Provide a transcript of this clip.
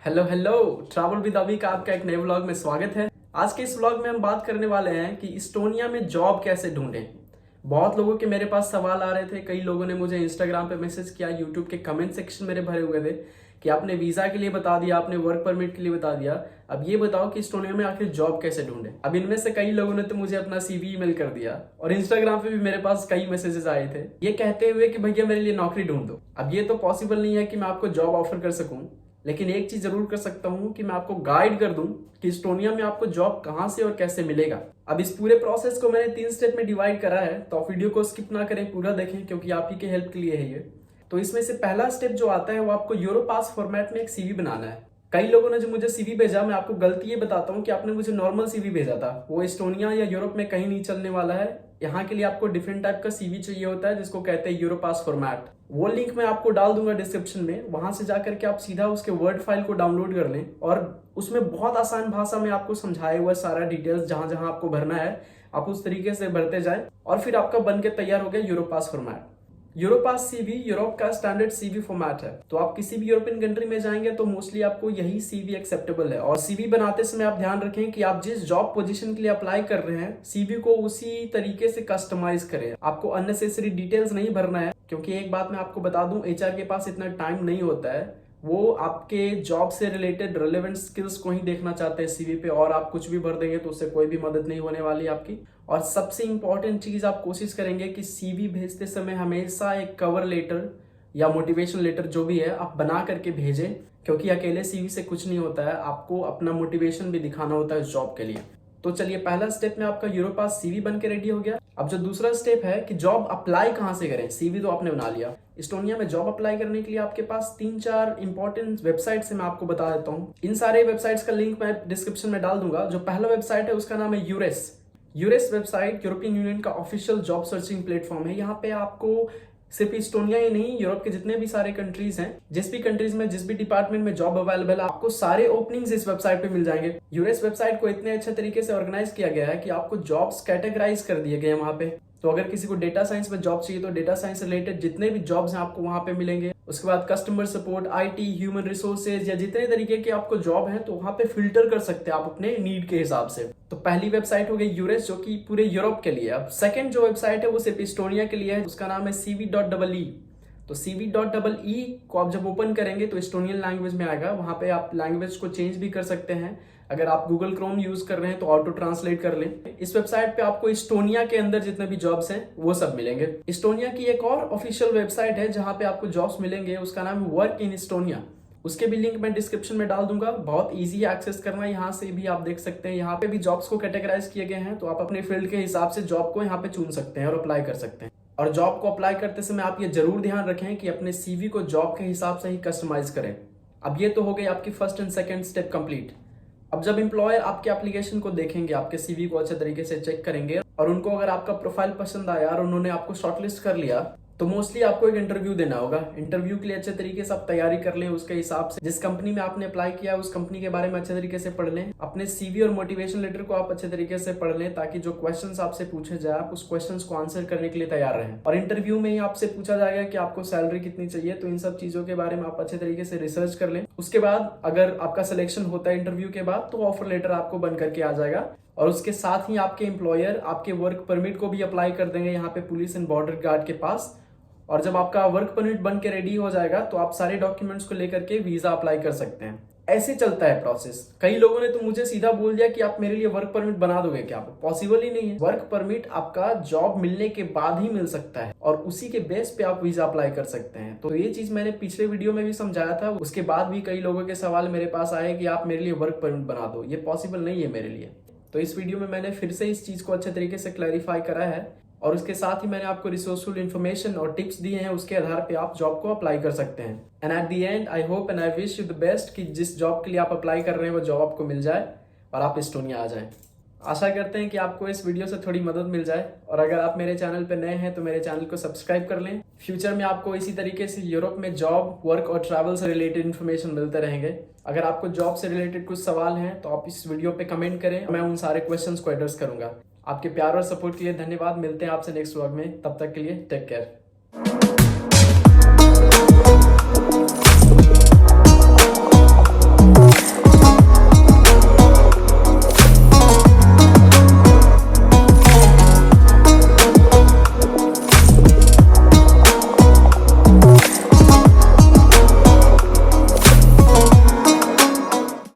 Hello hello, travel with अभी का आपका एक नए व्लॉग में स्वागत है। आज के इस व्लॉग में हम बात करने वाले हैं कि इस्टोनिया में जॉब कैसे ढूंढें। बहुत लोगों के मेरे पास सवाल आ रहे थे। कई लोगों ने मुझे इंस्टाग्राम पे मैसेज किया, यूट्यूब के कमेंट सेक्शन मेरे भरे हुए थे कि आपने वीजा के लिए बता दिया, आपने वर्क परमिट के लिए बता दिया, अब ये बताओ कि इस्टोनिया में आखिर जॉब कैसे ढूंढे। अब इनमें से कई लोगों ने तो मुझे अपना CV ईमेल कर दिया और इंस्टाग्राम पे भी मेरे पास कई मैसेजेस आए थे ये कहते हुए कि भैया मेरे लिए नौकरी ढूंढ दो। अब ये तो पॉसिबल नहीं है कि मैं आपको जॉब ऑफर कर सकूं, लेकिन एक चीज जरूर कर सकता हूं कि मैं आपको गाइड कर दूं कि इस्टोनिया में आपको जॉब कहां से और कैसे मिलेगा। अब इस पूरे प्रोसेस को मैंने 3 स्टेप में डिवाइड करा है, तो आप वीडियो को स्किप ना करें, पूरा देखें क्योंकि आप ही के हेल्प के लिए है ये। तो इसमें से पहला स्टेप जो आता है वो आपको यूरोपास फॉर्मेट में एक CV बनाना है। कई लोगों ने जो मुझे CV भेजा, मैं आपको गलती ये बताता हूँ कि आपने मुझे नॉर्मल CV भेजा था, वो इस्टोनिया या यूरोप में कहीं नहीं चलने वाला है। यहाँ के लिए आपको डिफरेंट टाइप का CV चाहिए होता है जिसको कहते हैं यूरोपास फॉर्मेट। वो लिंक मैं आपको डाल दूंगा डिस्क्रिप्शन में, वहां से जाकर के आप सीधा उसके वर्ड फाइल को डाउनलोड कर लें और उसमें बहुत आसान भाषा में आपको समझाया हुआ सारा डिटेल्स जहां जहां आपको भरना है आप उस तरीके से भरते जाएं और फिर आपका बन के तैयार हो गया Europass format. Europass CV Europe का स्टैंडर्ड CV फॉर्मेट है, तो आप किसी भी यूरोपियन कंट्री में जाएंगे तो मोस्टली आपको यही CV एक्सेप्टेबल है। और CV बनाते समय आप ध्यान रखें कि आप जिस जॉब पोजीशन के लिए अप्लाई कर रहे हैं CV को उसी तरीके से कस्टमाइज करें। आपको अननेसेसरी डिटेल्स नहीं भरना है, क्योंकि एक बात मैं आपको बता दूं, HR के पास इतना टाइम नहीं होता है। वो आपके जॉब से रिलेटेड रेलेवेंट स्किल्स को ही देखना चाहते हैं CV पे, और आप कुछ भी भर देंगे तो उससे कोई भी मदद नहीं होने वाली आपकी। और सबसे इंपॉर्टेंट चीज, आप कोशिश करेंगे कि CV भेजते समय हमेशा एक कवर लेटर या मोटिवेशन लेटर जो भी है आप बना करके भेजें, क्योंकि अकेले CV से कुछ नहीं होता है, आपको अपना मोटिवेशन भी दिखाना होता है उस जॉब के लिए। तो चलिए, पहला स्टेप में आपका यूरोपास CV बन के रेडी हो गया। अब जो दूसरा स्टेप है कि जॉब अप्लाई कहां से करें। CV तो आपने बना लिया, इस्टोनिया में जॉब अप्लाई करने के लिए आपके पास 3-4 इंपॉर्टेंट वेबसाइट से मैं आपको बता देता हूँ। इन सारे वेबसाइट्स का लिंक मैं डिस्क्रिप्शन में डाल दूंगा। जो पहला वेबसाइट है उसका नाम है urease. Urease website European union का ऑफिशियल जॉब सर्चिंग प्लेटफॉर्म है। यहाँ पे आपको सिर्फ इस्टोनिया ही नहीं, यूरोप के जितने भी सारे कंट्रीज हैं, जिस भी कंट्रीज में जिस भी डिपार्टमेंट में जॉब अवेलेबल है, आपको सारे ओपनिंग्स इस वेबसाइट पे मिल जाएंगे। यूएस वेबसाइट को इतने अच्छे तरीके से ऑर्गेनाइज किया गया है कि आपको जॉब्स कैटेगराइज कर दिए गए हैं वहां पे। तो अगर किसी को डेटा साइंस में जॉब चाहिए तो डेटा साइंस रिलेटेड जितने भी जॉब्स हैं आपको वहां पे मिलेंगे। उसके बाद customer support, IT, human resources या जितने तरीके के आपको जॉब है तो वहां पे फिल्टर कर सकते हैं आप अपने नीड के हिसाब से। तो पहली वेबसाइट हो गई यूरेस, जो कि पूरे यूरोप के लिए। अब सेकंड जो वेबसाइट है वो सिर्फ इस्टोनिया के लिए है, उसका नाम है CV.EE। तो CV.EE को आप जब ओपन करेंगे तो इस्टोनियन लैंग्वेज में आएगा। वहां पे आप लैंग्वेज को चेंज भी कर सकते हैं। अगर आप गूगल क्रोम यूज कर रहे हैं तो ऑटो ट्रांसलेट कर लें। इस वेबसाइट पे आपको इस्टोनिया के अंदर जितने भी जॉब्स हैं वो सब मिलेंगे। इस्टोनिया की एक और ऑफिशियल वेबसाइट है जहां पे आपको जॉब्स मिलेंगे, उसका नाम है वर्क इन इस्टोनिया। उसके भी लिंक मैं डिस्क्रिप्शन में डाल दूंगा। बहुत इजी है एक्सेस करना, यहाँ से भी आप देख सकते हैं। यहाँ पे भी जॉब्स को कैटेगराइज किए गए हैं, तो आप अपने फील्ड के हिसाब से जॉब को यहाँ पे चुन सकते हैं और अप्लाई कर सकते हैं। और जॉब को अप्लाई करते समय आप ये जरूर ध्यान रखें कि अपने CV को जॉब के हिसाब से ही कस्टमाइज करें। अब ये तो हो गई आपकी first and second step complete. अब जब एम्प्लॉयर आपके एप्लीकेशन को देखेंगे, आपके CV को अच्छे तरीके से चेक करेंगे और उनको अगर आपका प्रोफाइल पसंद आया और उन्होंने आपको शॉर्टलिस्ट कर लिया, तो मोस्टली आपको एक इंटरव्यू देना होगा। इंटरव्यू के लिए अच्छे तरीके से आप तैयारी कर लें, उसके हिसाब से जिस कंपनी में आपने अप्लाई किया उस कंपनी के बारे में अच्छे तरीके से पढ़ लें। अपने CV और मोटिवेशन लेटर को आप अच्छे तरीके से पढ़ लें, ताकि जो क्वेश्चंस आपसे पूछे जाए आप उस क्वेश्चंस को आंसर करने के लिए तैयार रहें। और इंटरव्यू में ही आपसे पूछा जाएगा कि आपको सैलरी कितनी चाहिए, तो इन सब चीजों के बारे में आप अच्छे तरीके से रिसर्च कर लें। उसके बाद अगर आपका सिलेक्शन होता है इंटरव्यू के बाद, तो ऑफर लेटर आपको बन करके आ जाएगा। और उसके साथ ही आपके एम्प्लॉयर आपके वर्क परमिट को भी अप्लाई कर देंगे यहाँ पे पुलिस एंड बॉर्डर गार्ड के पास। और जब आपका वर्क परमिट बन के रेडी हो जाएगा तो आप सारे डॉक्यूमेंट्स को लेकर के वीजा अप्लाई कर सकते हैं। ऐसे चलता है प्रोसेस। कई लोगों ने तो मुझे सीधा बोल दिया कि आप मेरे लिए वर्क परमिट बना दोगे क्या? पॉसिबल ही नहीं है। वर्क परमिट आपका जॉब मिलने के बाद ही मिल सकता है और उसी के बेस पे आप वीजा अप्लाई कर सकते हैं। तो ये चीज मैंने पिछले वीडियो में भी समझाया था। उसके बाद भी कई लोगों के सवाल मेरे पास आए कि आप मेरे लिए वर्क परमिट बना दो। ये पॉसिबल नहीं है मेरे लिए। तो इस वीडियो में मैंने फिर से इस चीज को अच्छे तरीके से क्लैरिफाई करा है और उसके साथ ही मैंने आपको रिसोर्सफुल इन्फॉर्मेशन और टिप्स दिए हैं, उसके आधार पे आप जॉब को अप्लाई कर सकते हैं। And at the and I hope and I wish you the best कि जिस जॉब के लिए आप अप्लाई कर रहे हैं वो जॉब आपको मिल जाए और आप इस्टोनिया आ जाएं। आशा करते हैं कि आपको इस वीडियो से थोड़ी मदद मिल जाए। और अगर आप मेरे चैनल पर नए हैं तो मेरे चैनल को सब्सक्राइब कर लें। फ्यूचर में आपको इसी तरीके से यूरोप में जॉब, वर्क और ट्रैवल से रिलेटेड इन्फॉर्मेशन मिलते रहेंगे। अगर आपको जॉब से रिलेटेड कुछ सवाल हैं तो आप इस वीडियो पे कमेंट करें, मैं उन सारे क्वेश्चंस को एड्रेस करूंगा। आपके प्यार और सपोर्ट के लिए धन्यवाद। मिलते हैं आपसे नेक्स्ट व्लॉग में, तब तक के लिए टेक केयर।